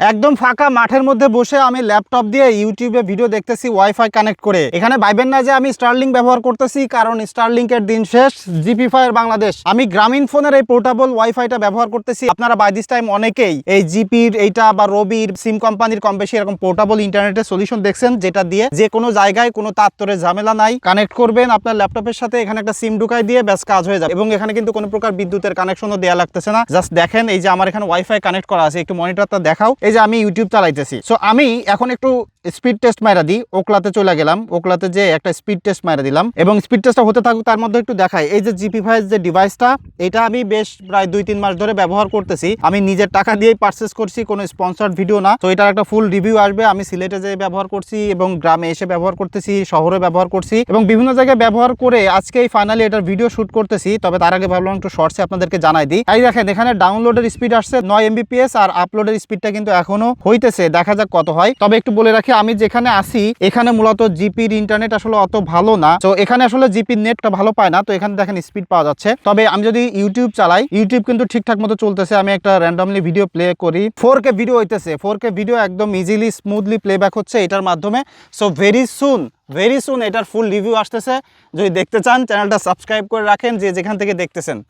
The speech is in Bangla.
একদম ফাঁকা মাঠের মধ্যে বসে আমি ল্যাপটপ দিয়ে ইউটিউবে ভিডিও দেখতেছি ওয়াইফাই কানেক্ট করে। এখানে ভাইবেন না যে আমি স্টারলিংক ব্যবহার করতেছি, কারণ স্টারলিংকের দিন শেষ, জিপি ফায়ার বাংলাদেশ। আমি গ্রামীণ ফোনের এই পোর্টেবল ওয়াইফাইটা ব্যবহার করতেছি। আপনারা বাই দিস টাইম অনেকেই এই জিপির এইটা বা রবির সিম কোম্পানির কম বেশি এরকম পোর্টেবল ইন্টারনেটের সলিউশন দেখছেন, যেটা দিয়ে যে কোনো জায়গায় কোনো তাত্তরের ঝামেলা নাই, কানেক্ট করবেন আপনার ল্যাপটপের সাথে, এখানে একটা সিম ঢুকাই দিয়ে ব্যাস কাজ হয়ে যাবে। এবং এখানে কিন্তু কোনো প্রকার বিদ্যুতের কানেকশনও দেওয়া লাগতেছে না। জাস্ট দেখেন এই যে আমার এখানে ওয়াইফাই কানেক্ট করা আছে, একটু মনিটরটা দেখাও। এই যে আমি ইউটিউব চালাইতেছি। সো আমি এখন একটু স্পিড টেস্ট মাইরা দিই, ওকলাতে চলে গেলাম, ওকলাতে যে একটা স্পিড টেস্ট মাইরা দিলাম এবং স্পিড টেস্টটা হতে থাকুক, তার মধ্যে একটু দেখাই। এই যে জিপি ফায়ার যে ডিভাইসটা, এটা আমি বেশ প্রায় 2-3 মাস ধরে ব্যবহার করতেছি। আমি নিজের টাকা দিয়েই পারচেস করছি, কোনো স্পন্সর্ড ভিডিও না। তো এটার একটা ফুল রিভিউ আসবে। আমি সিলেটে যে ব্যবহার করছি এবং গ্রামে এসে ব্যবহার করতেছি, শহরে ব্যবহার করছি এবং বিভিন্ন জায়গায় ব্যবহার করে আজকে ফাইনালি এটার ভিডিও শুট করতেছি। তবে তার আগে ভাবলাম একটু শর্টসে আপনাদেরকে জানাই দিই। এই দেখেন এখানে ডাউনলোডের স্পিড আসছে 9 MBPS আর আপলোডের স্পিডটা কিন্তু এখনো হইতেছে, দেখা যাক কত হয়। তবে একটু বলে রাখি, আমি যেখানে আসি এখানে মূলত জিপির ইন্টারনেট আসলে অত ভালো না। তো এখানে আসলে জিপির নেটটা ভালো পায় না। তো এখানে দেখেন স্পিড পাওয়া যাচ্ছে। তবে আমি যদি ইউটিউব চালাই, ইউটিউব কিন্তু ঠিকঠাক মতো চলতেছে। আমি একটা র্যান্ডমলি ভিডিও প্লে করি, 4K ভিডিও হইতেছে, 4K ভিডিও একদম ইজিলি স্মুথলি প্লেব্যাক হচ্ছে এটার মাধ্যমে। সো ভেরি সুন এটার ফুল রিভিউ আসতেছে। যদি দেখতে চান চ্যানেলটা সাবস্ক্রাইব করে রাখেন যে যেখান থেকে দেখতেছেন।